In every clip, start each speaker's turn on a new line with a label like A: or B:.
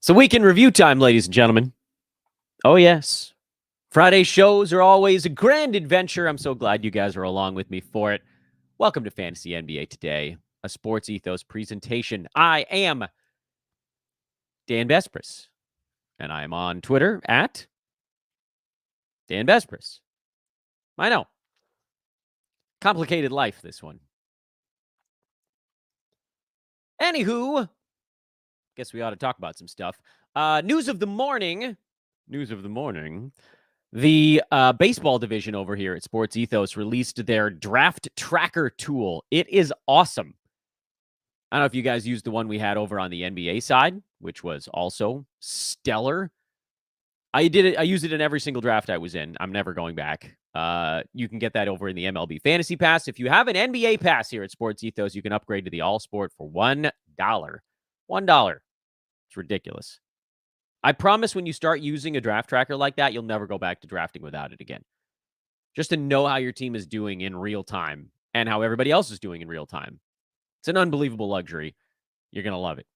A: So weekend review time, ladies and gentlemen. Oh, yes. Friday shows are always a grand adventure. I'm so glad you guys are along with me for it. Welcome to Fantasy NBA Today, a Sports Ethos presentation. I am Dan Bespris, and I am on Twitter at Dan Bespris. I know. Complicated life, this one. Anywho, guess we ought to talk about some stuff. News of the morning. The baseball division over here at Sports Ethos released their draft tracker tool. It is awesome. I don't know if you guys used the one we had over on the NBA side, which was also stellar. I used it in every single draft I was in. I'm never going back. You can get that over in the MLB Fantasy Pass. If you have an NBA pass here at Sports Ethos, you can upgrade to the All Sport for $1. $1. It's ridiculous. I promise when you start using a draft tracker like that, you'll never go back to drafting without it again. Just to know how your team is doing in real time and how everybody else is doing in real time. It's an unbelievable luxury. You're going to love it.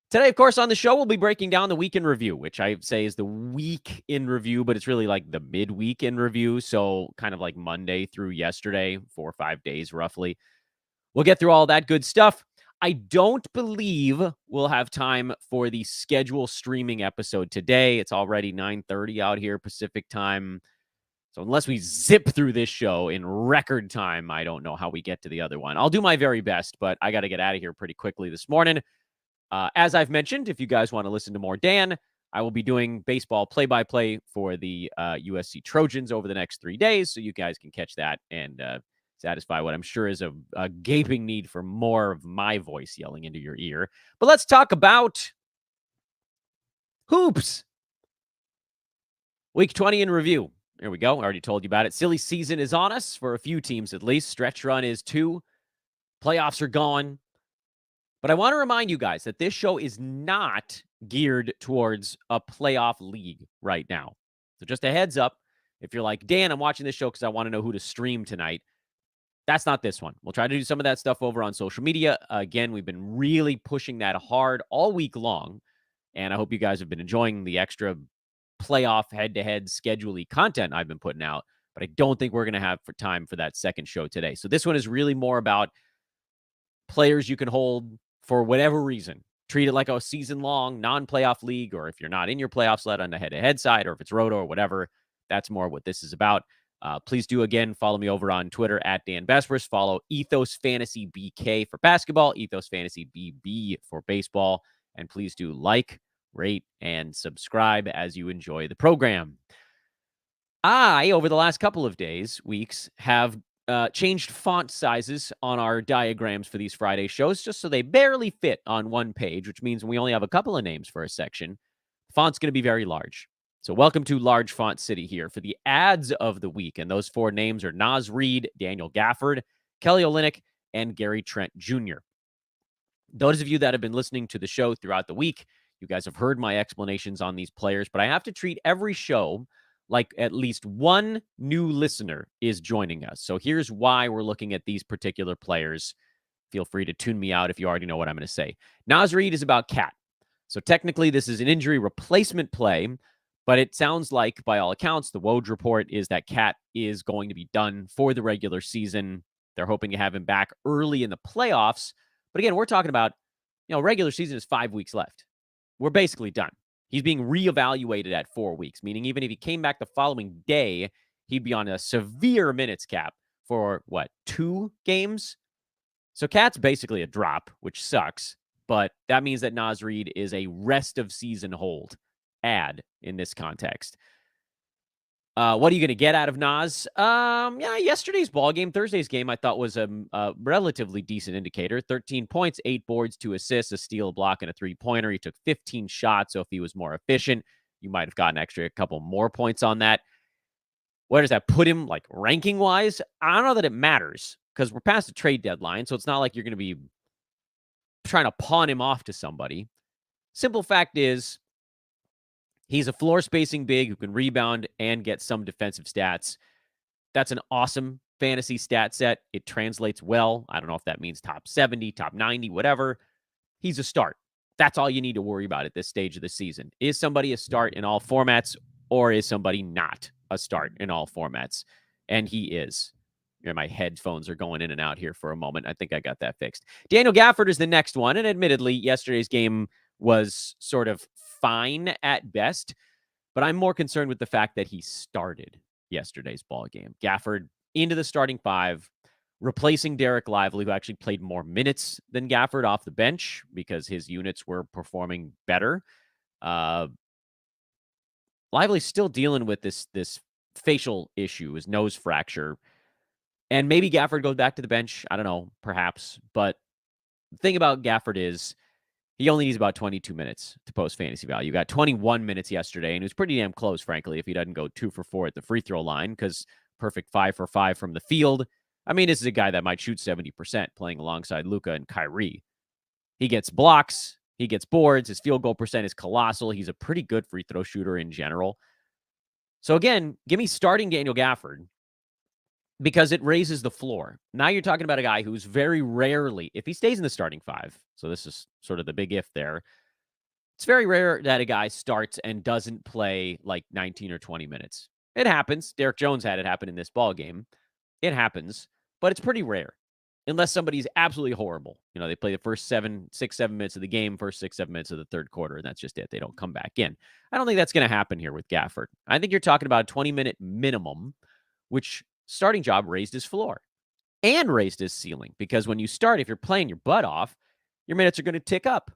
A: Today, of course, on the show, we'll be breaking down the week in review, which I say is the week in review, but it's really like the midweek in review. So kind of like Monday through yesterday, 4 or 5 days roughly. We'll get through all that good stuff. I don't believe we'll have time for the schedule streaming episode today. It's already 9:30 out here Pacific time. So unless we zip through this show in record time, I don't know how we get to the other one. I'll do my very best, but I got to get out of here pretty quickly this morning. As I've mentioned, if you guys want to listen to more Dan, I will be doing baseball play-by-play for the USC Trojans over the next 3 days, so you guys can catch that and satisfy what I'm sure is a gaping need for more of my voice yelling into your ear. But let's talk about hoops. Week 20 in review. There we go. I already told you about it. Silly season is on us for a few teams at least. Stretch run is too. Playoffs are gone. But I want to remind you guys that this show is not geared towards a playoff league right now. So just a heads up, if you're like, Dan, I'm watching this show because I want to know who to stream tonight. That's not this one. We'll try to do some of that stuff over on social media. Again, we've been really pushing that hard all week long. And I hope you guys have been enjoying the extra playoff head-to-head schedule-y content I've been putting out. But I don't think we're going to have time for that second show today. So this one is really more about players you can hold for whatever reason. Treat it like a season-long non-playoff league, or if you're not in your playoff slot on the head-to-head side, or if it's roto or whatever, that's more what this is about. Please do, again, follow me over on Twitter at Dan Bespris. Follow Ethos Fantasy BK for basketball, Ethos Fantasy BB for baseball. And please do like, rate, and subscribe as you enjoy the program. I, over the last couple of weeks, have changed font sizes on our diagrams for these Friday shows just so they barely fit on one page, which means we only have a couple of names for a section. The font's going to be very large. So welcome to Large Font City here for the ads of the week. And those 4 names are Naz Reid, Daniel Gafford, Kelly Olynyk, and Gary Trent Jr. Those of you that have been listening to the show throughout the week, you guys have heard my explanations on these players, but I have to treat every show like at least one new listener is joining us. So here's why we're looking at these particular players. Feel free to tune me out if you already know what I'm going to say. Naz Reid is about Cat. So technically, this is an injury replacement play, but it sounds like, by all accounts, the Woj report is that Cat is going to be done for the regular season. They're hoping to have him back early in the playoffs. But again, we're talking about, regular season is 5 weeks left. We're basically done. He's being reevaluated at 4 weeks, meaning even if he came back the following day, he'd be on a severe minutes cap for, 2 games? So Cat's basically a drop, which sucks, but that means that Naz Reid is a rest of season hold ad in this context. What are you going to get out of Naz? Yesterday's ball game, Thursday's game, I thought was a relatively decent indicator. 13 points, 8 boards, 2 assists, a steal, a block, and a 3-pointer. He took 15 shots, so if he was more efficient, you might have gotten a couple more points on that. Where does that put him, ranking-wise? I don't know that it matters, because we're past the trade deadline, so it's not like you're going to be trying to pawn him off to somebody. Simple fact is, he's a floor spacing big who can rebound and get some defensive stats. That's an awesome fantasy stat set. It translates well. I don't know if that means top 70, top 90, whatever. He's a start. That's all you need to worry about at this stage of the season. Is somebody a start in all formats, or is somebody not a start in all formats? And he is. My headphones are going in and out here for a moment. I think I got that fixed. Daniel Gafford is the next one. And admittedly, yesterday's game was sort of fine at best, but I'm more concerned with the fact that he started yesterday's ball game. Gafford into the starting five, replacing Derek Lively, who actually played more minutes than Gafford off the bench because his units were performing better. Lively's still dealing with this facial issue, his nose fracture. And maybe Gafford goes back to the bench. I don't know, perhaps. But the thing about Gafford is he only needs about 22 minutes to post fantasy value. You got 21 minutes yesterday, and it was pretty damn close, frankly, if he doesn't go 2 for 4 at the free throw line, because perfect 5 for 5 from the field. I mean, this is a guy that might shoot 70% playing alongside Luka and Kyrie. He gets blocks. He gets boards. His field goal percent is colossal. He's a pretty good free throw shooter in general. So again, give me starting Daniel Gafford because it raises the floor. Now you're talking about a guy who's very rarely, if he stays in the starting five, so this is sort of the big if there, it's very rare that a guy starts and doesn't play like 19 or 20 minutes. It happens. Derek Jones had it happen in this ball game. It happens, but it's pretty rare unless somebody's absolutely horrible. They play the first 7 minutes of the game, first 6, 7 minutes of the third quarter, and that's just it. They don't come back in. I don't think that's going to happen here with Gafford. I think you're talking about a 20-minute minimum, which starting job raised his floor and raised his ceiling, because when you start, if you're playing your butt off, your minutes are going to tick up.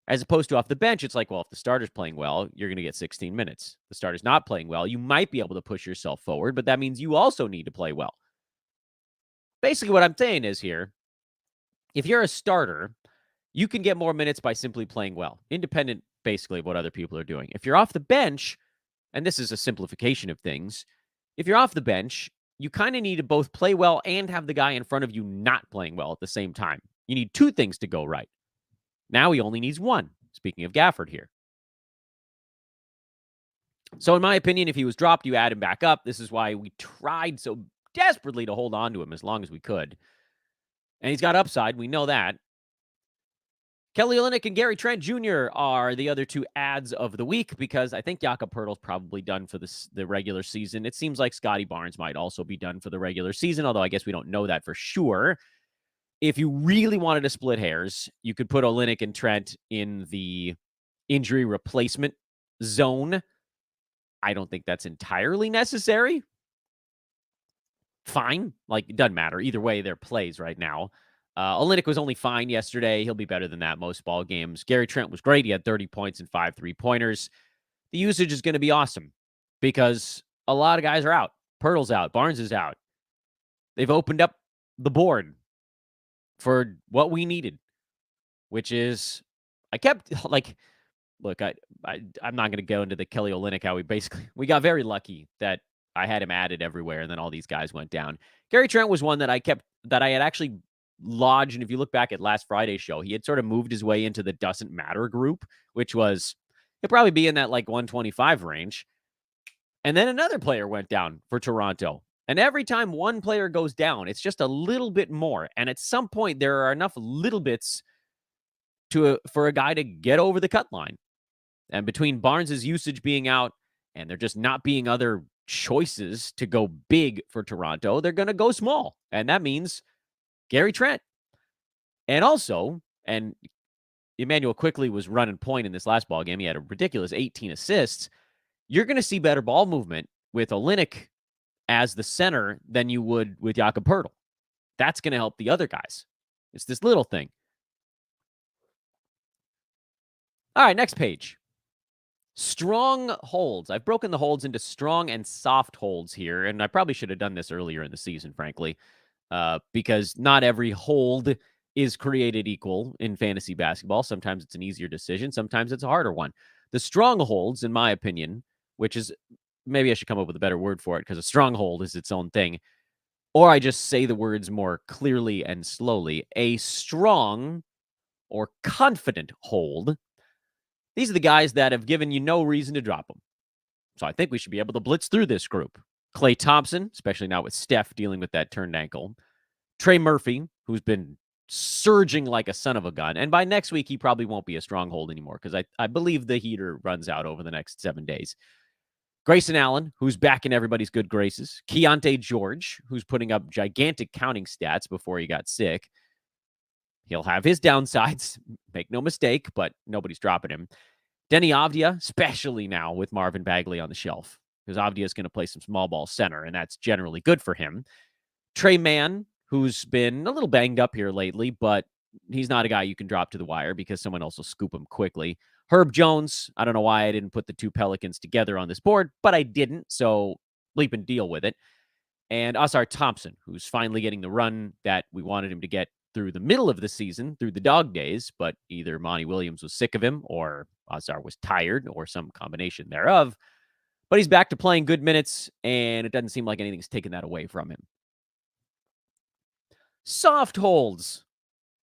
A: As opposed to off the bench, it's like, well, if the starter's playing well, you're going to get 16 minutes. The starter's not playing well, you might be able to push yourself forward, but that means you also need to play well. Basically, what I'm saying is here, if you're a starter, you can get more minutes by simply playing well, independent, basically, of what other people are doing. If you're off the bench, and this is a simplification of things, if you're off the bench, you kind of need to both play well and have the guy in front of you not playing well at the same time. You need 2 things to go right. Now he only needs 1. Speaking of Gafford here. So in my opinion, if he was dropped, you add him back up. This is why we tried so desperately to hold on to him as long as we could. And he's got upside. We know that. Kelly Olynyk and Gary Trent Jr. are the other 2 ads of the week because I think Jakob Poeltl's probably done for the regular season. It seems like Scotty Barnes might also be done for the regular season, although I guess we don't know that for sure. If you really wanted to split hairs, you could put Olynyk and Trent in the injury replacement zone. I don't think that's entirely necessary. Fine. It doesn't matter. Either way, they're plays right now. Olynyk was only fine yesterday. He'll be better than that most ball games. Gary Trent was great. He had 30 points and 5 3-pointers. The usage is going to be awesome because a lot of guys are out. Poeltl's out. Barnes is out. They've opened up the board for what we needed, which is I kept look, I'm not going to go into the Kelly Olynyk, how we got very lucky that I had him added everywhere and then all these guys went down. Gary Trent was one that I had actually lodged, and if you look back at last Friday's show, he had sort of moved his way into the doesn't matter group, which was, he'll probably be in that 125 range. And then another player went down for Toronto. And every time one player goes down, it's just a little bit more. And at some point, there are enough little bits for a guy to get over the cut line. And between Barnes' usage being out and there just not being other choices to go big for Toronto, they're going to go small. And that means Gary Trent. And also, and Emmanuel Quickley was running point in this last ball game. He had a ridiculous 18 assists. You're going to see better ball movement with Olynyk as the center than you would with Jakob Poeltl. That's going to help the other guys. It's this little thing. All right, next page. Strong holds. I've broken the holds into strong and soft holds here, and I probably should have done this earlier in the season, frankly, because not every hold is created equal in fantasy basketball. Sometimes it's an easier decision. Sometimes it's a harder one. The strong holds, in my opinion, which is, maybe I should come up with a better word for it because a stronghold is its own thing, or I just say the words more clearly and slowly. A strong or confident hold. These are the guys that have given you no reason to drop them. So I think we should be able to blitz through this group. Klay Thompson, especially now with Steph dealing with that turned ankle. Trey Murphy, who's been surging like a son of a gun. And by next week, he probably won't be a stronghold anymore because I believe the heater runs out over the next 7 days. Grayson Allen, who's back in everybody's good graces. Keontae George, who's putting up gigantic counting stats before he got sick. He'll have his downsides, make no mistake, but nobody's dropping him. Denny Avdia, especially now with Marvin Bagley on the shelf, because Avdia is going to play some small ball center, and that's generally good for him. Trey Mann, who's been a little banged up here lately, but he's not a guy you can drop to the wire because someone else will scoop him quickly. Herb Jones, I don't know why I didn't put the two Pelicans together on this board, but I didn't, so bleep and deal with it. And Asar Thompson, who's finally getting the run that we wanted him to get through the middle of the season, through the dog days, but either Monty Williams was sick of him or Asar was tired or some combination thereof. But he's back to playing good minutes, and it doesn't seem like anything's taken that away from him. Soft holds.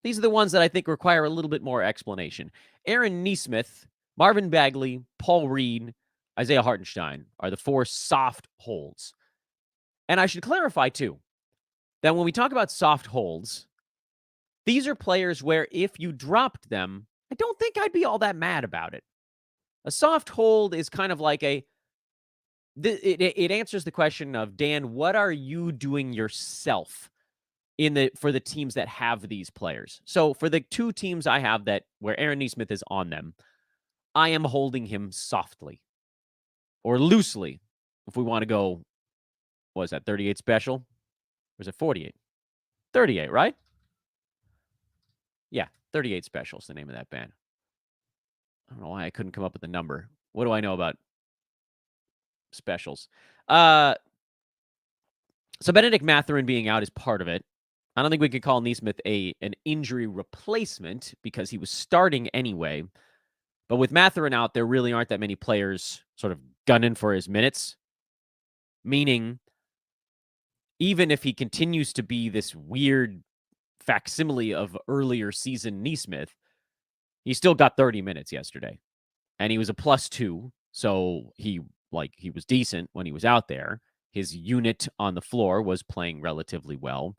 A: These are the ones that I think require a little bit more explanation. Aaron Nesmith, Marvin Bagley, Paul Reed, Isaiah Hartenstein are the 4 soft holds. And I should clarify, too, that when we talk about soft holds, these are players where if you dropped them, I don't think I'd be all that mad about it. A soft hold is kind of like it answers the question of, Dan, what are you doing yourself for the teams that have these players? So for the 2 teams I have where Aaron Nesmith is on them, I am holding him softly or loosely. If we want to go, what is that, 38 special? Or is it 48? 38, right? Yeah, 38 special is the name of that band. I don't know why I couldn't come up with the number. What do I know about specials? So Benedict Mathurin being out is part of it. I don't think we could call Nesmith an injury replacement because he was starting anyway. But with Mathurin out, there really aren't that many players sort of gunning for his minutes. Meaning, even if he continues to be this weird facsimile of earlier season Nesmith, he still got 30 minutes yesterday. And he was a +2, so he was decent when he was out there. His unit on the floor was playing relatively well.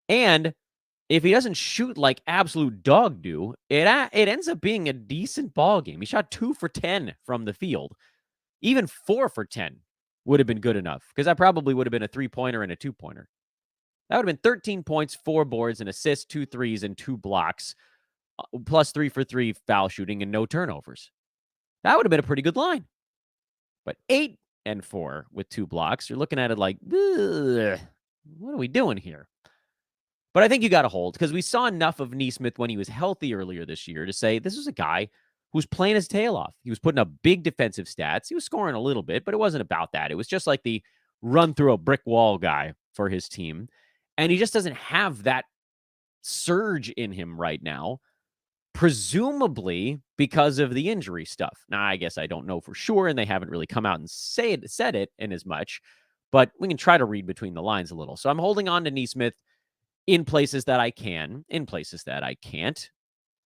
A: And if he doesn't shoot like absolute dog do, it ends up being a decent ball game. He shot 2 for 10 from the field. Even 4 for 10 would have been good enough because that probably would have been a 3-pointer and a 2-pointer. That would have been 13 points, 4 boards, an assist, 2 threes, and 2 blocks, plus 3 for 3 foul shooting and no turnovers. That would have been a pretty good line. But 8 and 4 with 2 blocks, you're looking at it like, what are we doing here? But I think you got to hold because we saw enough of Nesmith when he was healthy earlier this year to say this was a guy who was playing his tail off. He was putting up big defensive stats. He was scoring a little bit, but it wasn't about that. It was just like the run through a brick wall guy for his team. And he just doesn't have that surge in him right now, presumably because of the injury stuff. Now, I guess I don't know for sure, and they haven't really come out and said it in as much, but we can try to read between the lines a little. So I'm holding on to Nesmith in places that I can, in places that I can't,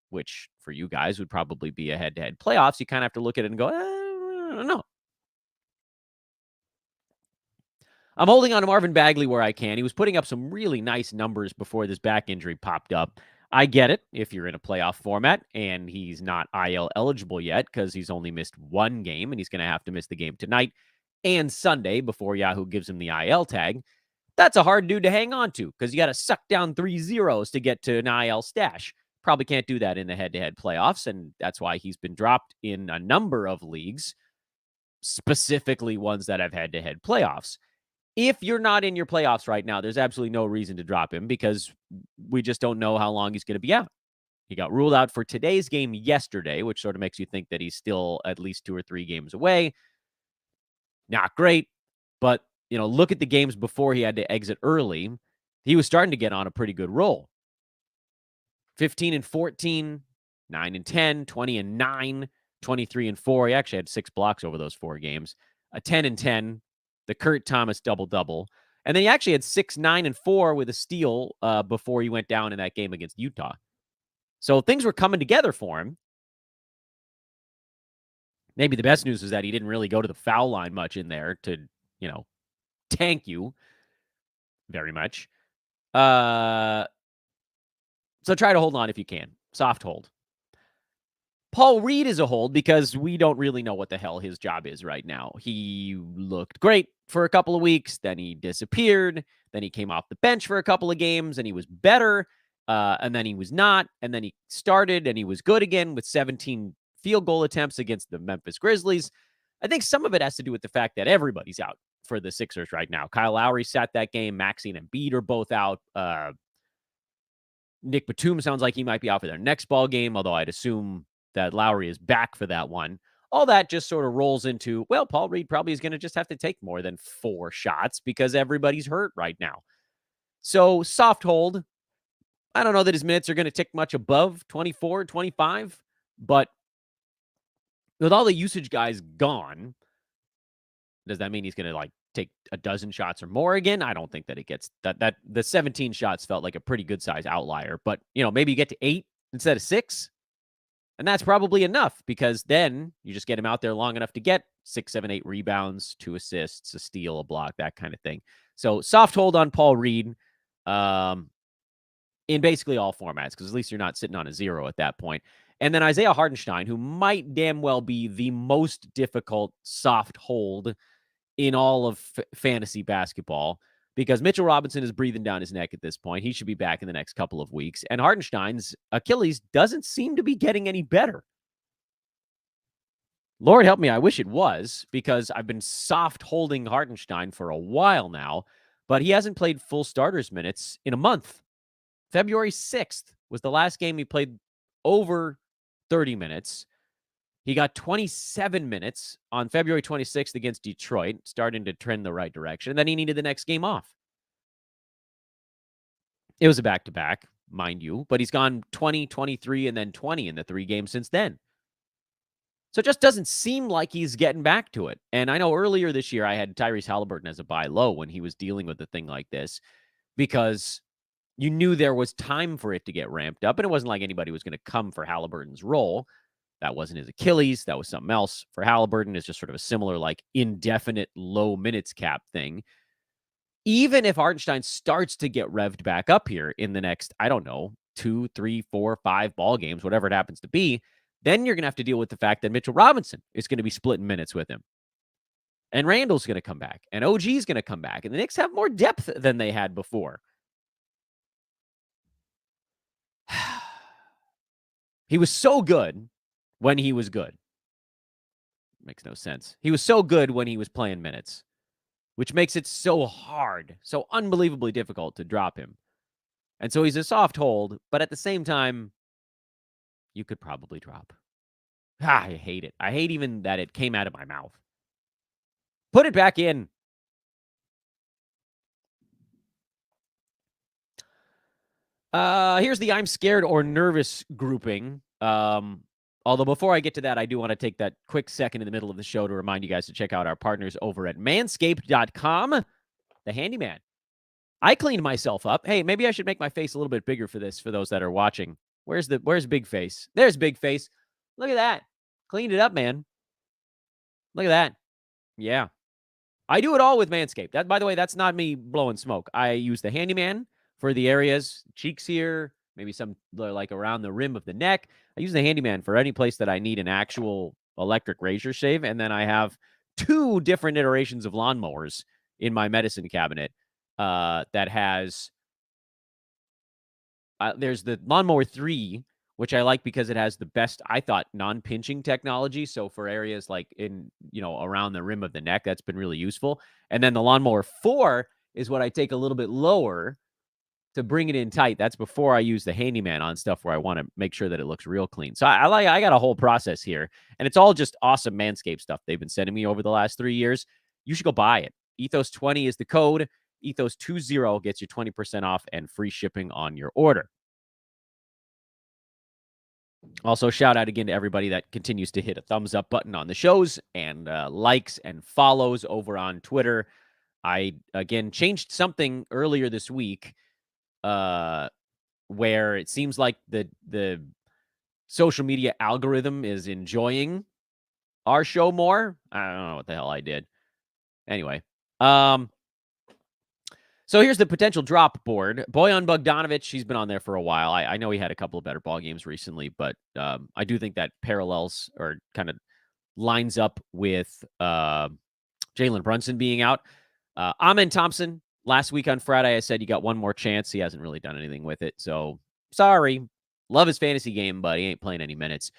A: which for you guys would probably be a head-to-head playoffs. You kind of have to look at it and go, I don't know. I'm holding on to Marvin Bagley where I can. He was putting up some really nice numbers before this back injury popped up. I get it if you're in a playoff format and he's not IL eligible yet because he's only missed 1 game and he's going to have to miss the game tonight and Sunday before Yahoo gives him the IL tag. That's a hard dude to hang on to because you got to suck down 3 zeros to get to an IL stash. Probably can't do that in the head-to-head playoffs, and that's why he's been dropped in a number of leagues, specifically ones that have head-to-head playoffs. If you're not in your playoffs right now, there's absolutely no reason to drop him because we just don't know how long he's going to be out. He got ruled out for today's game yesterday, which sort of makes you think that he's still at least 2 or 3 games away. Not great, but look at the games before he had to exit early. He was starting to get on a pretty good roll. 15 and 14, 9 and 10, 20 and 9, 23 and 4. He actually had 6 blocks over those 4 games. A 10 and 10, the Kurt Thomas double-double. And then he actually had 6, 9, and 4 with a steal before he went down in that game against Utah. So things were coming together for him. Maybe the best news is that he didn't really go to the foul line much in there to, tank you very much. So try to hold on if you can. Soft hold. Paul Reed is a hold because we don't really know what the hell his job is right now. He looked great for a couple of weeks, then he disappeared, then he came off the bench for a couple of games and he was better, and then he was not, and then he started and he was good again with 17 field goal attempts against the Memphis Grizzlies. I think some of it has to do with the fact that everybody's out for the Sixers right now. Kyle Lowry sat that game. Maxey and Embiid are both out. Nick Batum sounds like he might be out for their next ball game, although I'd assume that Lowry is back for that one. All that just sort of rolls into, well, Paul Reed probably is going to just have to take more than 4 shots because everybody's hurt right now. So soft hold. I don't know that his minutes are going to tick much above 24, 25, but with all the usage guys gone, does that mean he's going to take a dozen shots or more again? I don't think that it gets that the 17 shots felt like a pretty good size outlier, but maybe you get to 8 instead of 6. And that's probably enough because then you just get him out there long enough to get 6, 7, 8 rebounds, 2 assists, a steal, a block, that kind of thing. So soft hold on Paul Reed in basically all formats because at least you're not sitting on a 0 at that point. And then Isaiah Hartenstein, who might damn well be the most difficult soft hold in all of fantasy basketball because Mitchell Robinson is breathing down his neck at this point. He should be back in the next couple of weeks. And Hartenstein's Achilles doesn't seem to be getting any better. Lord help me, I wish it was because I've been soft holding Hartenstein for a while now, but he hasn't played full starters minutes in a month. February 6th was the last game he played over 30 minutes. He got 27 minutes on February 26th against Detroit, starting to trend the right direction. And then he needed the next game off. It was a back-to-back, mind you, but he's gone 20, 23, and then 20 in the 3 games since then. So it just doesn't seem like he's getting back to it. And I know earlier this year I had Tyrese Halliburton as a buy low when he was dealing with a thing like this because you knew there was time for it to get ramped up, and it wasn't like anybody was going to come for Halliburton's role. That wasn't his Achilles. That was something else. For Halliburton, it's just sort of a similar, indefinite low minutes cap thing. Even if Hartenstein starts to get revved back up here in the next, 2, 3, 4, 5 ball games, whatever it happens to be, then you're going to have to deal with the fact that Mitchell Robinson is going to be splitting minutes with him. And Randall's going to come back. And OG's going to come back. And the Knicks have more depth than they had before. He was so good when he was good. Makes no sense. He was so good when he was playing minutes, which makes it so hard, so unbelievably difficult to drop him. And so he's a soft hold, but at the same time, you could probably drop. I hate it. I hate even that it came out of my mouth. Put it back in. Here's the I'm scared or nervous grouping. Although before I get to that, I do want to take that quick second in the middle of the show to remind you guys to check out our partners over at manscaped.com, the handyman. I cleaned myself up. Hey, maybe I should make my face a little bit bigger for this, for those that are watching. Where's Big Face? There's Big Face. Look at that. Cleaned it up, man. Look at that. Yeah. I do it all with Manscaped. That, by the way, that's not me blowing smoke. I use the handyman for the areas, cheeks here, maybe some around the rim of the neck. I use the handyman for any place that I need an actual electric razor shave. And then I have 2 different iterations of lawnmowers in my medicine cabinet that has, there's the Lawnmower 3, which I like because it has the best, I thought, non-pinching technology. So for areas around the rim of the neck, that's been really useful. And then the Lawnmower 4 is what I take a little bit lower to bring it in tight. That's before I use the handyman on stuff where I want to make sure that it looks real clean. So I got a whole process here, and it's all just awesome Manscaped stuff they've been sending me over the last 3 years. You should go buy it. Ethos20 is the code. Ethos20 gets you 20% off and free shipping on your order. Also, shout out again to everybody that continues to hit a thumbs up button on the shows and likes and follows over on Twitter. I, again, changed something earlier this week where it seems like the social media algorithm is enjoying our show more. I don't know what the hell I did. Anyway, So here's the potential drop board. Bojan Bogdanovic, he's been on there for a while. I know he had a couple of better ball games recently, but I do think that parallels or kind of lines up with Jalen Brunson being out. Amen Thompson, last week on Friday, I said you got one more chance. He hasn't really done anything with it. So sorry. Love his fantasy game, but he ain't playing any minutes.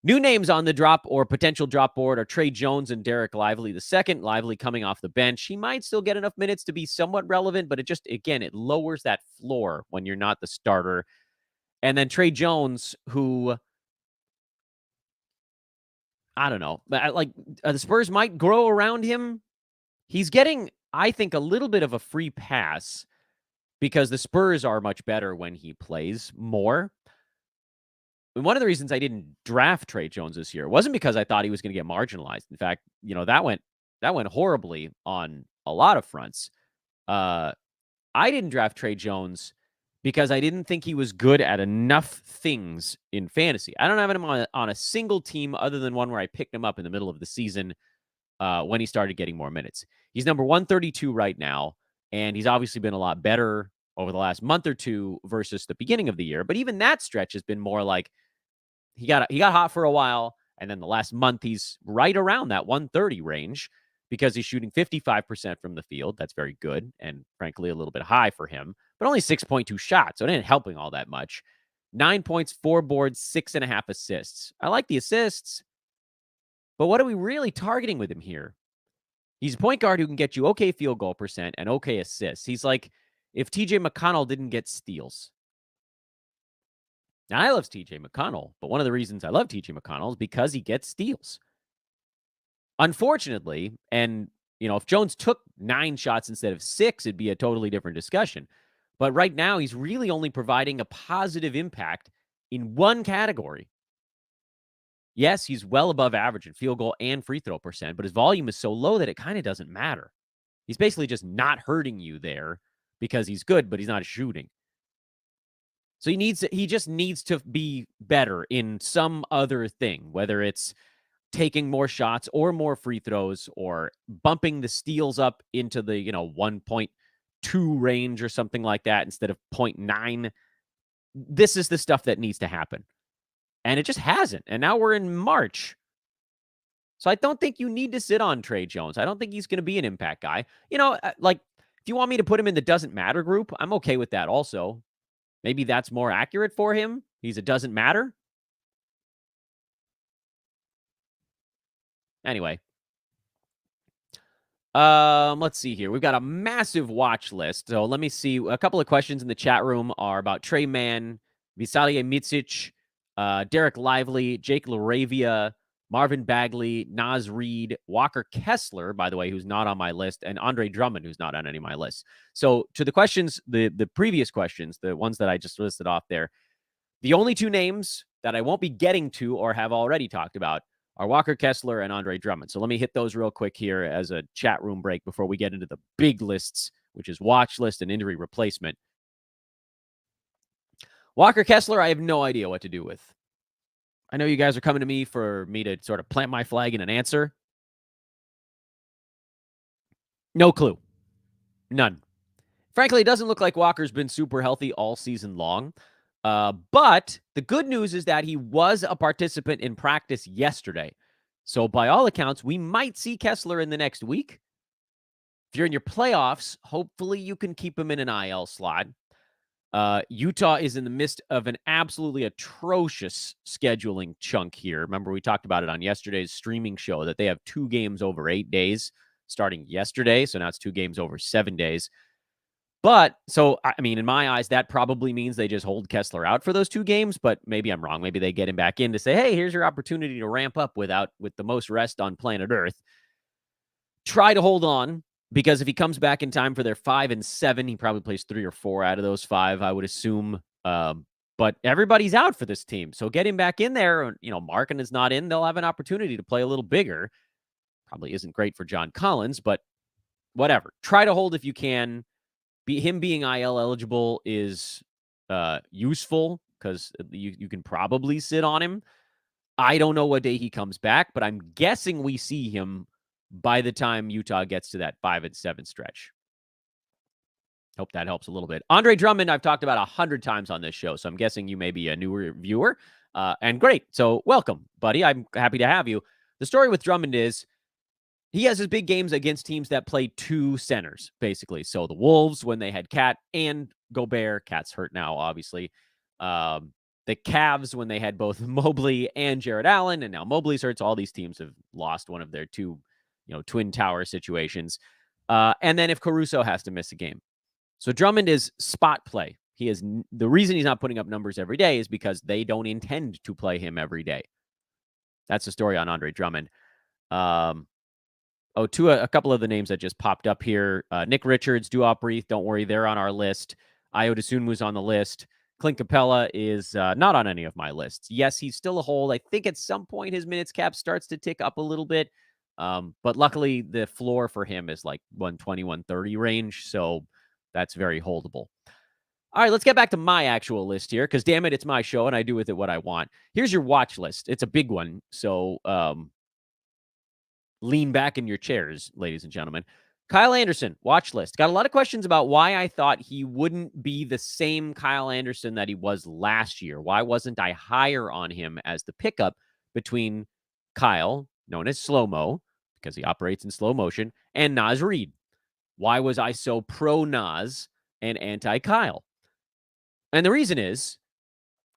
A: New names on the drop or potential drop board are Trey Jones and Derek Lively the second. Lively coming off the bench. He might still get enough minutes to be somewhat relevant, but it just, again, it lowers that floor when you're not the starter. And then Trey Jones, who, I don't know, like the Spurs might grow around him. He's getting, I think, a little bit of a free pass because the Spurs are much better when he plays more. And one of the reasons I didn't draft Trey Jones this year wasn't because I thought he was going to get marginalized. In fact, that went horribly on a lot of fronts. I didn't draft Trey Jones because I didn't think he was good at enough things in fantasy. I don't have him on a single team other than one where I picked him up in the middle of the season when he started getting more minutes. He's number 132 right now, and he's obviously been a lot better over the last month or two versus the beginning of the year. But even that stretch has been more like he got hot for a while, and then the last month he's right around that 130 range because he's shooting 55% from the field. That's very good, and frankly, a little bit high for him, but only 6.2 shots, so it ain't helping all that much. 9 points, 4 boards, 6.5 assists. I like the assists, but what are we really targeting with him here? He's a point guard who can get you okay field goal percent and okay assists. He's like if TJ McConnell didn't get steals. Now, I love TJ McConnell, but one of the reasons I love TJ McConnell is because he gets steals. Unfortunately, and if Jones took 9 shots instead of 6, it'd be a totally different discussion. But right now, he's really only providing a positive impact in one category. Yes, he's well above average in field goal and free throw percent, but his volume is so low that it kind of doesn't matter. He's basically just not hurting you there because he's good, but he's not shooting. So he just needs to be better in some other thing, whether it's taking more shots or more free throws or bumping the steals up into the, 1.2 range or something like that instead of 0.9. This is the stuff that needs to happen. And it just hasn't. And now we're in March. So I don't think you need to sit on Trey Jones. I don't think he's going to be an impact guy. Like if you want me to put him in the doesn't matter group, I'm okay with that also. Maybe that's more accurate for him. It doesn't matter. Anyway. Let's see here. We've got a massive watch list. So let me see. A couple of questions in the chat room are about Trey Mann, Visalia Micic, Derek Lively, Jake LaRavia, Marvin Bagley, Naz Reid, Walker Kessler, by the way, who's not on my list, and Andre Drummond, who's not on any of my lists. So to the questions, the previous questions, the ones that I just listed off there, the only 2 names that I won't be getting to or have already talked about are Walker Kessler and Andre Drummond. So let me hit those real quick here as a chat room break before we get into the big lists, which is watch list and injury replacement. Walker Kessler, I have no idea what to do with. I know you guys are coming to me for me to sort of plant my flag in an answer. No clue. None. Frankly, it doesn't look like Walker's been super healthy all season long. But the good news is that he was a participant in practice yesterday. So by all accounts, we might see Kessler in the next week. If you're in your playoffs, hopefully you can keep him in an IL slot. Utah is in the midst of an absolutely atrocious scheduling chunk here. Remember, we talked about it on yesterday's streaming show that they have 2 games over 8 days starting yesterday. So now it's 2 games over 7 days. But, so, I mean, in my eyes, that probably means they just hold Kessler out for those 2 games, but maybe I'm wrong. Maybe they get him back in to say, hey, here's your opportunity to ramp up with the most rest on planet Earth. Try to hold on, because if he comes back in time for their 5 and 7, he probably plays 3 or 4 out of those 5, I would assume. But everybody's out for this team, so get him back in there. Markin is not in. They'll have an opportunity to play a little bigger. Probably isn't great for John Collins, but whatever. Try to hold if you can. Him being IL eligible is useful because you can probably sit on him. I don't know what day he comes back, but I'm guessing we see him by the time Utah gets to that 5 and 7 stretch. Hope that helps a little bit. Andre Drummond, I've talked about 100 times on this show, so I'm guessing you may be a newer viewer. And great. So welcome, buddy. I'm happy to have you. The story with Drummond is he has his big games against teams that play two centers, basically. So the Wolves, when they had Cat and Gobert, Cat's hurt now, obviously. The Cavs, when they had both Mobley and Jared Allen, and now Mobley's hurt. So all these teams have lost one of their two, twin tower situations. And then if Caruso has to miss a game. So Drummond is spot play. He is the reason he's not putting up numbers every day is because they don't intend to play him every day. That's the story on Andre Drummond. A couple of the names that just popped up here. Nick Richards, Duop Reith, don't worry, they're on our list. Io DeSunmu's on the list. Clint Capella is not on any of my lists. Yes, he's still a hold. I think at some point his minutes cap starts to tick up a little bit. But luckily, the floor for him is like 120, 130 range. So that's very holdable. All right, let's get back to my actual list here because, damn it, it's my show and I do with it what I want. Here's your watch list. It's a big one. So lean back in your chairs, ladies and gentlemen. Kyle Anderson, watch list. Got a lot of questions about why I thought he wouldn't be the same Kyle Anderson that he was last year. Why wasn't I higher on him as the pickup between Kyle, known as Slow-Mo, because he operates in slow motion, and Naz Reid? Why was I so pro-Naz and anti-Kyle? And the reason is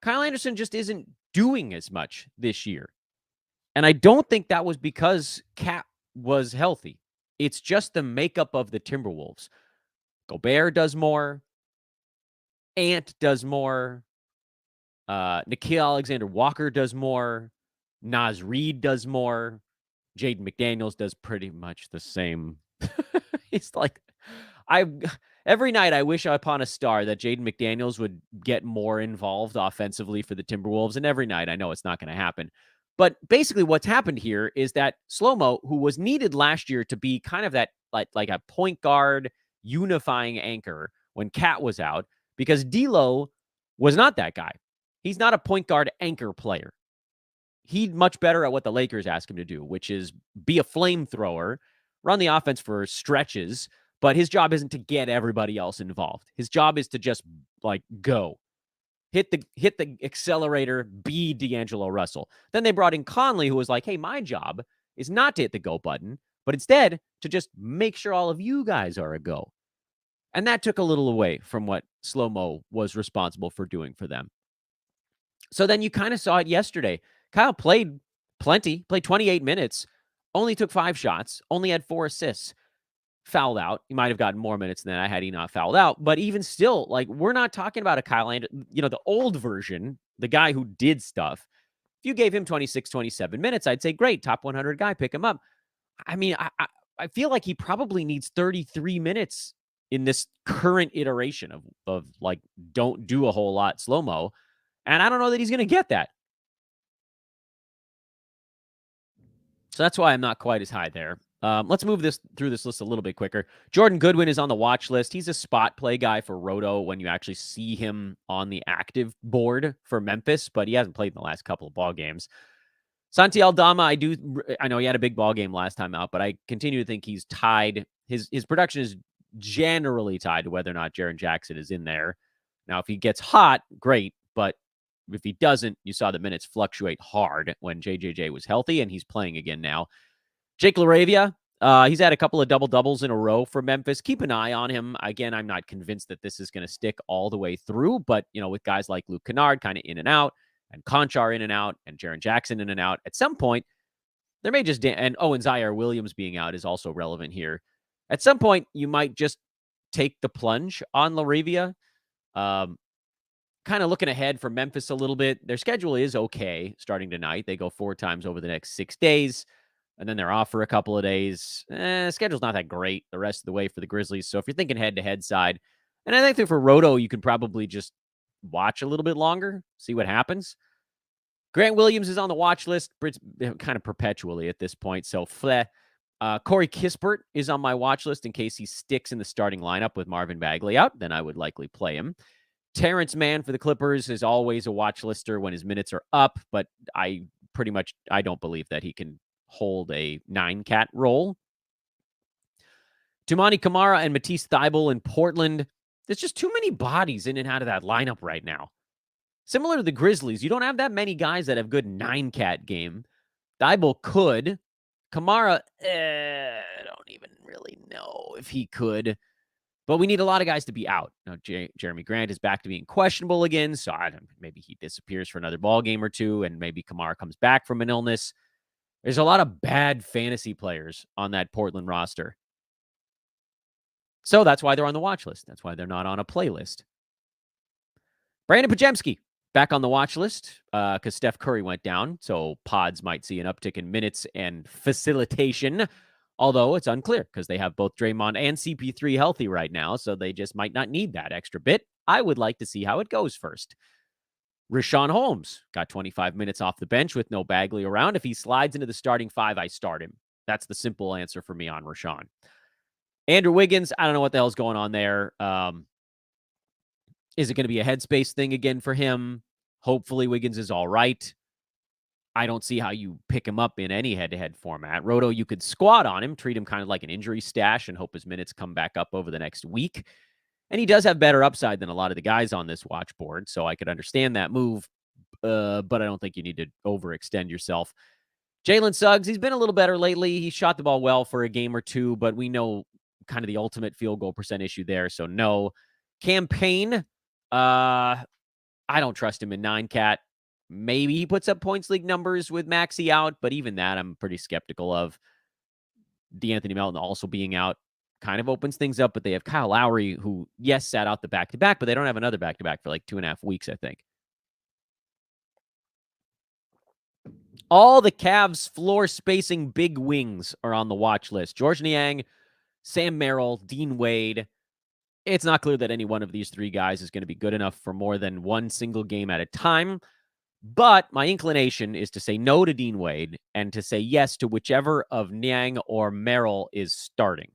A: Kyle Anderson just isn't doing as much this year. And I don't think that was because Cat was healthy. It's just the makeup of the Timberwolves. Gobert does more. Ant does more. Nickeil Alexander-Walker does more. Naz Reid does more. Jaden McDaniels does pretty much the same. It's like, every night I wish upon a star that Jaden McDaniels would get more involved offensively for the Timberwolves. And every night I know it's not going to happen. But basically what's happened here is that Slow-Mo, who was needed last year to be kind of that like a point guard unifying anchor when Cat was out, because D'Lo was not that guy. He's not a point guard anchor player. He's much better at what the Lakers ask him to do, which is be a flamethrower, run the offense for stretches, but his job isn't to get everybody else involved. His job is to just go. Hit the accelerator, be D'Angelo Russell. Then they brought in Conley, who was like, hey, my job is not to hit the go button, but instead to just make sure all of you guys are a go. And that took a little away from what Slow-Mo was responsible for doing for them. So then you kind of saw it yesterday. Kyle played plenty, played 28 minutes, only took 5 shots, only had 4 assists, fouled out. He might have gotten more minutes than that had he not fouled out. But even still, we're not talking about a Kyle Anderson, the old version, the guy who did stuff. If you gave him 26, 27 minutes, I'd say, great, top 100 guy, pick him up. I mean, I feel like he probably needs 33 minutes in this current iteration of don't do a whole lot Slow-Mo. And I don't know that he's going to get that. So that's why I'm not quite as high there. Let's move through this list a little bit quicker. Jordan Goodwin is on the watch list. He's a spot play guy for Roto when you actually see him on the active board for Memphis, but he hasn't played in the last couple of ball games. Santi Aldama, I know he had a big ball game last time out, but I continue to think he's tied. His production is generally tied to whether or not Jaren Jackson is in there. Now, if he gets hot, great, but if he doesn't, you saw the minutes fluctuate hard when JJJ was healthy, and he's playing again now. Jake LaRavia, he's had a couple of double-doubles in a row for Memphis. Keep an eye on him. Again, I'm not convinced that this is going to stick all the way through, but, with guys like Luke Kennard kind of in and out, and Conchar in and out, and Jaren Jackson in and out, at some point, there may just... and Zaire Williams being out is also relevant here. At some point, you might just take the plunge on LaRavia. Kind of looking ahead for Memphis a little bit. Their schedule is okay starting tonight. They go 4 times over the next 6 days, and then they're off for a couple of days. Schedule's not that great the rest of the way for the Grizzlies. So if you're thinking head-to-head side, and I think for Roto, you can probably just watch a little bit longer, see what happens. Grant Williams is on the watch list kind of perpetually at this point. So Corey Kispert is on my watch list in case he sticks in the starting lineup with Marvin Bagley out. Then I would likely play him. Terrence Mann for the Clippers is always a watch lister when his minutes are up, but I don't believe that he can hold a 9-cat role. Tumani Kamara and Matisse Thybulle in Portland. There's just too many bodies in and out of that lineup right now. Similar to the Grizzlies, you don't have that many guys that have good 9-cat game. Thibault could. Kamara, I don't even really know if he could. But we need a lot of guys to be out. Now, Jeremy Grant is back to being questionable again, so maybe he disappears for another ball game or two, and maybe Kamara comes back from an illness. There's a lot of bad fantasy players on that Portland roster. So that's why they're on the watch list. That's why they're not on a playlist. Brandon Pajemski, back on the watch list because Steph Curry went down, so pods might see an uptick in minutes and facilitation, although it's unclear because they have both Draymond and CP3 healthy right now, so they just might not need that extra bit. I would like to see how it goes first. Richaun Holmes got 25 minutes off the bench with no Bagley around. If he slides into the starting 5, I start him. That's the simple answer for me on Richaun. Andrew Wiggins, I don't know what the hell's going on there. Is it going to be a headspace thing again for him? Hopefully Wiggins is all right. I don't see how you pick him up in any head-to-head format. Roto, you could squat on him, treat him kind of like an injury stash, and hope his minutes come back up over the next week. And he does have better upside than a lot of the guys on this watch board, so I could understand that move, but I don't think you need to overextend yourself. Jalen Suggs, he's been a little better lately. He shot the ball well for a game or two, but we know kind of the ultimate field goal percent issue there, so no. Campaign, I don't trust him in 9-cat. Maybe he puts up points league numbers with Maxey out, but even that I'm pretty skeptical of. DeAnthony Melton also being out kind of opens things up, but they have Kyle Lowry, who, yes, sat out the back-to-back, but they don't have another back-to-back for like 2.5 weeks, I think. All the Cavs floor-spacing big wings are on the watch list. George Niang, Sam Merrill, Dean Wade. It's not clear that any one of these three guys is going to be good enough for more than one single game at a time. But my inclination is to say no to Dean Wade and to say yes to whichever of Niang or Merrill is starting.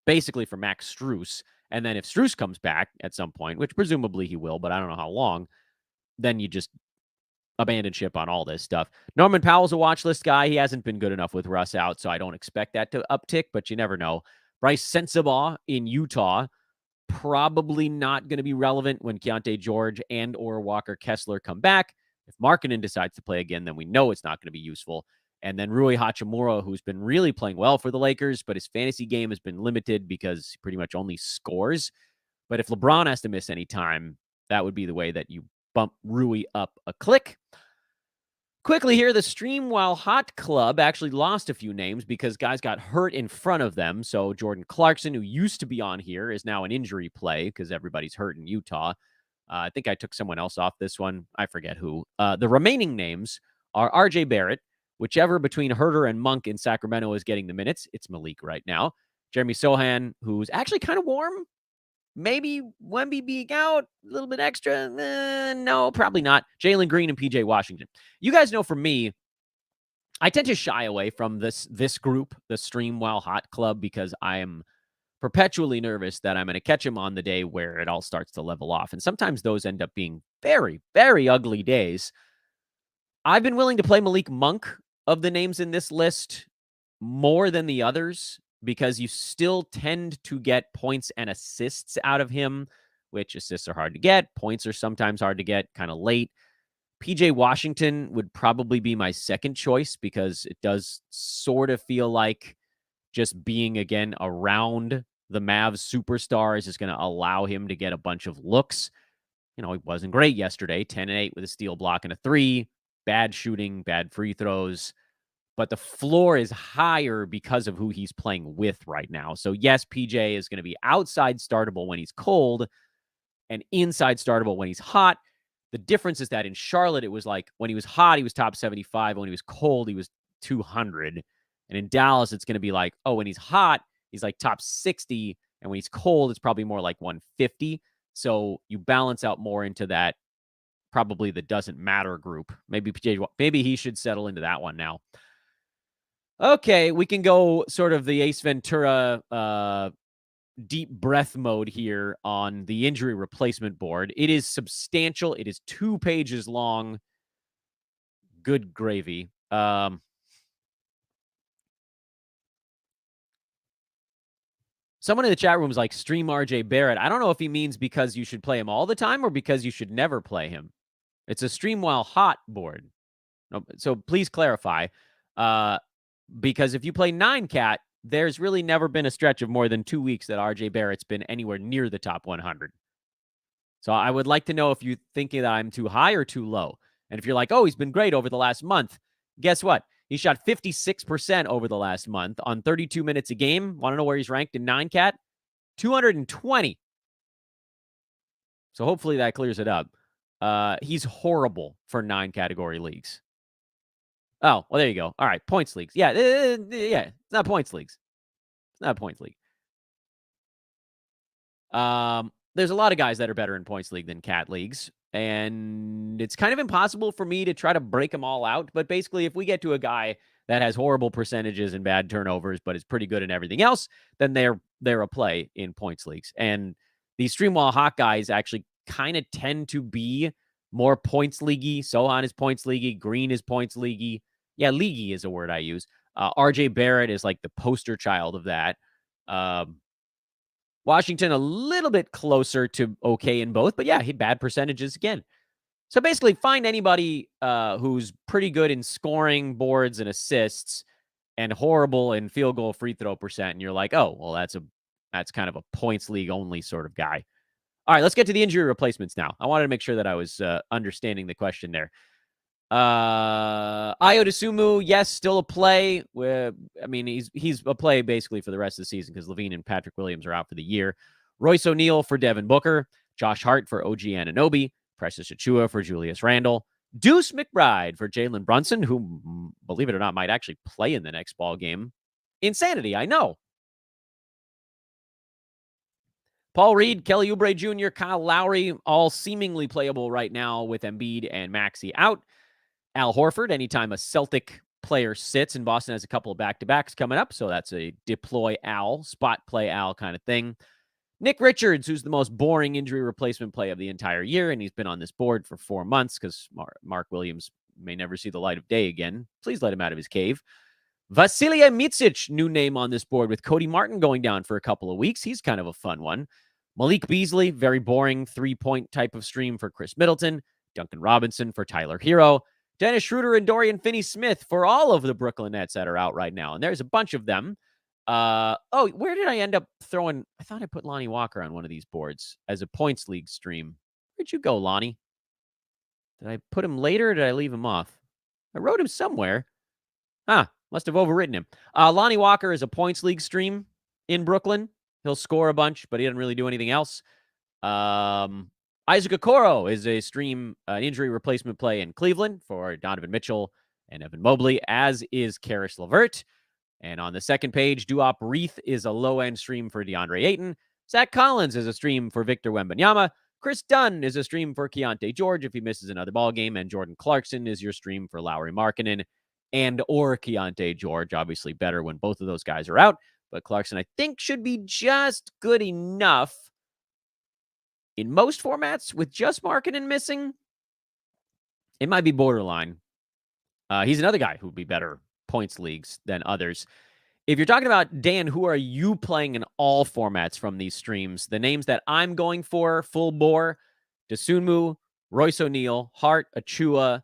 A: Basically for Max Strus. And then if Strus comes back at some point, which presumably he will, but I don't know how long, then you just abandon ship on all this stuff. Norman Powell's a watch list guy. He hasn't been good enough with Russ out, so I don't expect that to uptick, but you never know. Bryce Sensabaugh in Utah, probably not going to be relevant when Keontae George and or Walker Kessler come back. If Markkanen decides to play again, then we know it's not going to be useful. And then Rui Hachimura, who's been really playing well for the Lakers, but his fantasy game has been limited because he pretty much only scores. But if LeBron has to miss any time, that would be the way that you bump Rui up a click. Quickly here, the Stream While Hot Club actually lost a few names because guys got hurt in front of them. So Jordan Clarkson, who used to be on here, is now an injury play because everybody's hurt in Utah. I think I took someone else off this one. I forget who. The remaining names are RJ Barrett, whichever between Herter and Monk in Sacramento is getting the minutes. It's Malik right now. Jeremy Sohan, who's actually kind of warm. Maybe Wemby being out a little bit extra. No, probably not. Jalen Green and PJ Washington. You guys know from me, I tend to shy away from this group, the Stream While Hot Club, because I am perpetually nervous that I'm going to catch him on the day where it all starts to level off. And sometimes those end up being very, very ugly days. I've been willing to play Malik Monk of the names in this list more than the others because you still tend to get points and assists out of him, which assists are hard to get. Points are sometimes hard to get kind of late. PJ Washington would probably be my second choice because it does sort of feel like just being, again, around the Mavs superstars is going to allow him to get a bunch of looks. He wasn't great yesterday, 10-8 with a steal, block, and a 3. Bad shooting, bad free throws. But the floor is higher because of who he's playing with right now. So, yes, PJ is going to be outside startable when he's cold and inside startable when he's hot. The difference is that in Charlotte, it was like when he was hot, he was top 75. When he was cold, he was 200. And in Dallas, it's going to be like, oh, when he's hot, he's like top 60. And when he's cold, it's probably more like 150. So you balance out more into that, probably the doesn't matter group. Maybe he should settle into that one now. Okay, we can go sort of the Ace Ventura deep breath mode here on the injury replacement board. It is substantial. It is 2 pages long. Good gravy. Someone in the chat room is like, stream RJ Barrett. I don't know if he means because you should play him all the time or because you should never play him. It's a stream while hot board. So please clarify. Because if you play 9-cat, there's really never been a stretch of more than 2 weeks that RJ Barrett's been anywhere near the top 100. So I would like to know if you're thinking that I'm too high or too low. And if you're like, oh, he's been great over the last month, guess what? He shot 56% over the last month on 32 minutes a game. Want to know where he's ranked in 9-cat? 220. So hopefully that clears it up. He's horrible for 9-category leagues. Oh, well, there you go. All right, points leagues. Yeah, it's not points leagues. It's not a points league. There's a lot of guys that are better in points league than cat leagues, and it's kind of impossible for me to try to break them all out. But basically, if we get to a guy that has horrible percentages and bad turnovers, but is pretty good in everything else, then they're a play in points leagues. And these stream while hot guys actually kind of tend to be more points leaguey. Sohan is points leaguey. Green is points leaguey. Yeah, leaguey is a word I use. RJ Barrett is like the poster child of that. Washington a little bit closer to okay in both, but yeah, he bad percentages again. So basically, find anybody who's pretty good in scoring, boards, and assists, and horrible in field goal, free throw percent, and you're like, oh, well, that's kind of a points league only sort of guy. All right, let's get to the injury replacements now. I wanted to make sure that I was understanding the question there. Ayo Dosunmu, yes, still a play. I mean, he's a play basically for the rest of the season because Levine and Patrick Williams are out for the year. Royce O'Neal for Devin Booker, Josh Hart for OG Anunoby, Precious Achiuwa for Julius Randle, Deuce McBride for Jalen Brunson, who, believe it or not, might actually play in the next ball game. Insanity, I know. Paul Reed, Kelly Oubre Jr., Kyle Lowry, all seemingly playable right now with Embiid and Maxey out. Al Horford, anytime a Celtic player sits, and Boston has a couple of back-to-backs coming up, so that's a deploy Al, spot play Al kind of thing. Nick Richards, who's the most boring injury replacement play of the entire year, and he's been on this board for 4 months because Mark Williams may never see the light of day again. Please let him out of his cave. Vasilije Micic, new name on this board with Cody Martin going down for a couple of weeks. He's kind of a fun one. Malik Beasley, very boring three-point type of stream for Chris Middleton. Duncan Robinson for Tyler Hero. Dennis Schroeder and Dorian Finney-Smith for all of the Brooklyn Nets that are out right now. And there's a bunch of them. Where did I end up throwing? I thought I put Lonnie Walker on one of these boards as a points league stream. Where'd you go, Lonnie? Did I put him later or did I leave him off? I wrote him somewhere. Must have overwritten him. Lonnie Walker is a points league stream in Brooklyn. He'll score a bunch, but he doesn't really do anything else. Isaac Okoro is a stream injury replacement play in Cleveland for Donovan Mitchell and Evan Mobley, as is Karis LeVert. And on the second page, Duop Reith is a low-end stream for DeAndre Ayton. Zach Collins is a stream for Victor Wembanyama. Chris Dunn is a stream for Keontae George if he misses another ball game. And Jordan Clarkson is your stream for Lauri Markkanen and or Keontae George. Obviously better when both of those guys are out. But Clarkson, I think, should be just good enough in most formats with just Markkanen missing. It might be borderline. He's another guy who would be better points leagues than others. If you're talking about, Dan, who are you playing in all formats from these streams? The names that I'm going for, full bore, Dosunmu, Royce O'Neal, Hart, Achiuwa,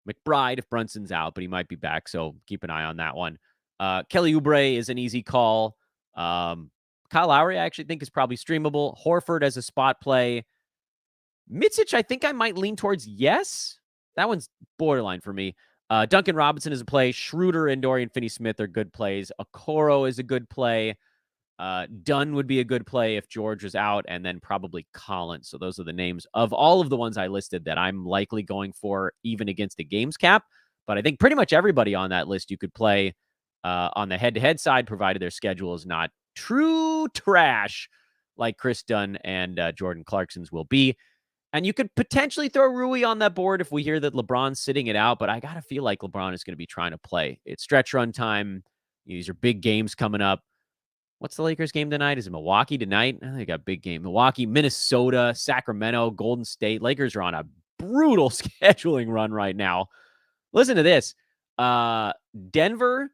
A: McBride if Brunson's out, but he might be back, so keep an eye on that one. Kelly Oubre is an easy call. Kyle Lowry, I actually think, is probably streamable. Horford as a spot play. Micic, I think I might lean towards yes. That one's borderline for me. Duncan Robinson is a play. Schroeder and Dorian Finney-Smith are good plays. Okoro is a good play. Dunn would be a good play if George was out, and then probably Collins. So those are the names of all of the ones I listed that I'm likely going for, even against the games cap. But I think pretty much everybody on that list you could play on the head-to-head side, provided their schedule is not true trash like Chris Dunn and Jordan Clarkson's will be. And you could potentially throw Rui on that board if we hear that LeBron's sitting it out, but I got to feel like LeBron is going to be trying to play. It's stretch run time. These are big games coming up. What's the Lakers game tonight? Is it Milwaukee tonight? I think they got a big game. Milwaukee, Minnesota, Sacramento, Golden State. Lakers are on a brutal scheduling run right now. Listen to this. Denver,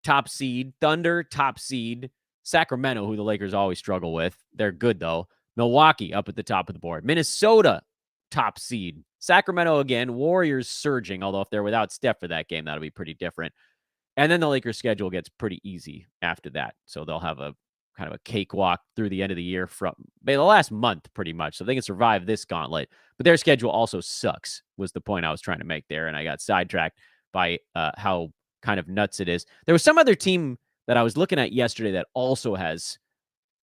A: top seed. Thunder, top seed. Sacramento, who the Lakers always struggle with. They're good, though. Milwaukee up at the top of the board. Minnesota, top seed. Sacramento again. Warriors surging, although if they're without Steph for that game, that'll be pretty different. And then the Lakers' schedule gets pretty easy after that. So they'll have a kind of a cakewalk through the end of the year from the last month, pretty much. So they can survive this gauntlet. But their schedule also sucks, was the point I was trying to make there. And I got sidetracked by how kind of nuts it is. There was some other team that I was looking at yesterday that also has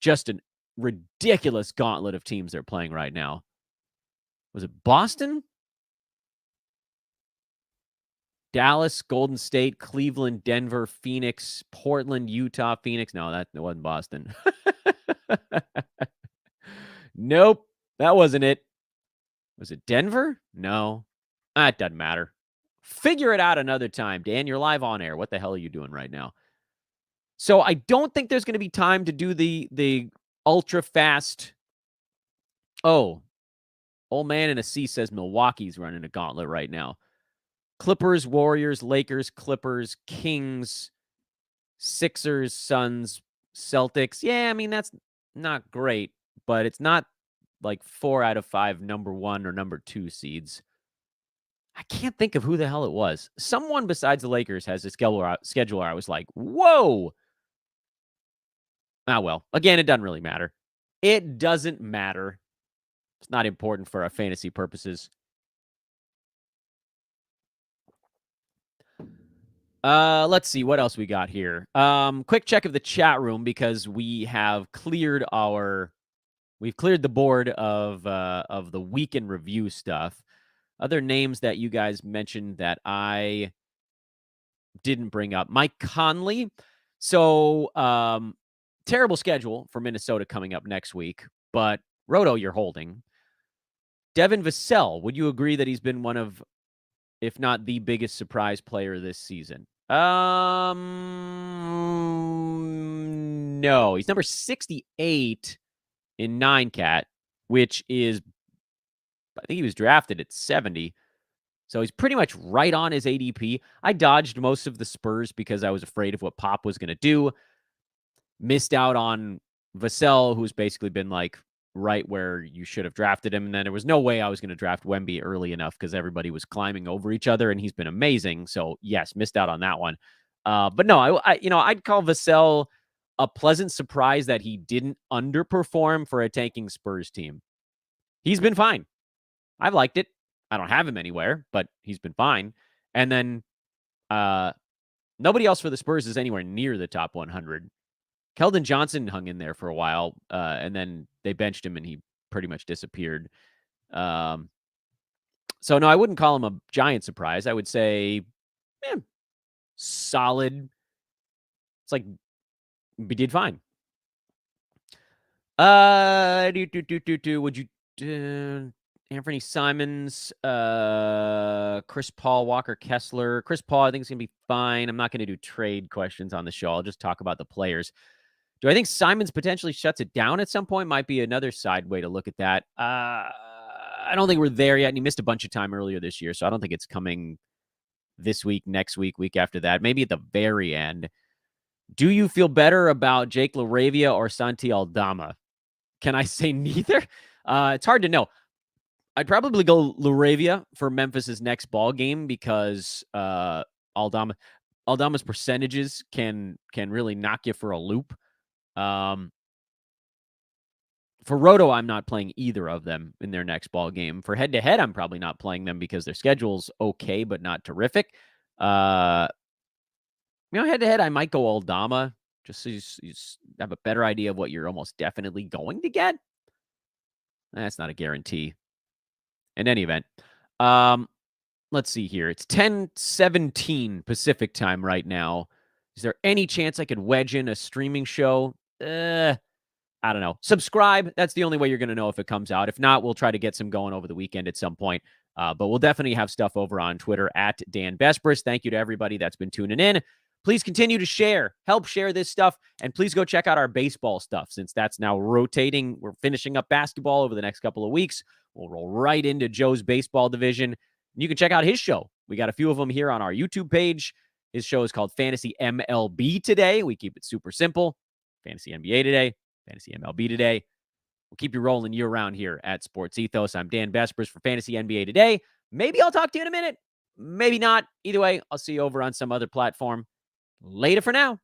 A: just a ridiculous gauntlet of teams they're playing right now. Was it Boston? Dallas, Golden State, Cleveland, Denver, Phoenix, Portland, Utah, Phoenix. No, that wasn't Boston. Nope, that wasn't it. Was it Denver? No, it doesn't matter. Figure it out another time. Dan, you're live on air. What the hell are you doing right now? So I don't think there's going to be time to do the ultra fast. Oh, old man in a C says Milwaukee's running a gauntlet right now. Clippers, Warriors, Lakers, Clippers, Kings, Sixers, Suns, Celtics. Yeah, I mean, that's not great, but it's not like 4 out of 5 number 1 or number 2 seeds. I can't think of who the hell it was. Someone besides the Lakers has a schedule where I was like, whoa. Ah, well, again, it doesn't really matter. It doesn't matter. It's not important for our fantasy purposes. Let's see what else we got here. Quick check of the chat room because we have cleared the board of the week in review stuff. Other names that you guys mentioned that I didn't bring up. Mike Conley. So, terrible schedule for Minnesota coming up next week, but Roto, you're holding. Devin Vassell, would you agree that he's been one of, if not the biggest surprise player this season? No. He's number 68 in 9-cat, which is, I think he was drafted at 70. So he's pretty much right on his ADP. I dodged most of the Spurs because I was afraid of what Pop was going to do. Missed out on Vassell, who's basically been like right where you should have drafted him. And then there was no way I was going to draft Wemby early enough because everybody was climbing over each other, and he's been amazing. So yes, missed out on that one. But no, I'd call Vassell a pleasant surprise that he didn't underperform for a tanking Spurs team. He's been fine. I've liked it. I don't have him anywhere, but he's been fine. And then nobody else for the Spurs is anywhere near the top 100. Keldon Johnson hung in there for a while, and then they benched him, and he pretty much disappeared. So, no, I wouldn't call him a giant surprise. I would say solid. It's like we did fine. Would you Anthony Simons, Chris Paul, Walker Kessler. Chris Paul, I think, is going to be fine. I'm not going to do trade questions on the show. I'll just talk about the players. Do I think Simons potentially shuts it down at some point? Might be another side way to look at that. I don't think we're there yet, and he missed a bunch of time earlier this year, so I don't think it's coming this week, next week, week after that. Maybe at the very end. Do you feel better about Jake LaRavia or Santi Aldama? Can I say neither? It's hard to know. I'd probably go LaRavia for Memphis's next ball game because Aldama's percentages can really knock you for a loop. For Roto, I'm not playing either of them in their next ball game. For head-to-head, I'm probably not playing them because their schedule's okay, but not terrific. Head-to-head, I might go Aldama just so you have a better idea of what you're almost definitely going to get. That's not a guarantee. In any event, let's see here. It's 10:17 Pacific time right now. Is there any chance I could wedge in a streaming show? I don't know. Subscribe. That's the only way you're going to know if it comes out. If not, we'll try to get some going over the weekend at some point. But we'll definitely have stuff over on Twitter at Dan Vespris. Thank you to everybody that's been tuning in. Please continue to share. Help share this stuff. And please go check out our baseball stuff since that's now rotating. We're finishing up basketball over the next couple of weeks. We'll roll right into Joe's baseball division. You can check out his show. We got a few of them here on our YouTube page. His show is called Fantasy MLB Today. We keep it super simple. Fantasy NBA today, Fantasy MLB today. We'll keep you rolling year-round here at Sports Ethos. I'm Dan Vespers for Fantasy NBA Today. Maybe I'll talk to you in a minute. Maybe not. Either way, I'll see you over on some other platform. Later for now.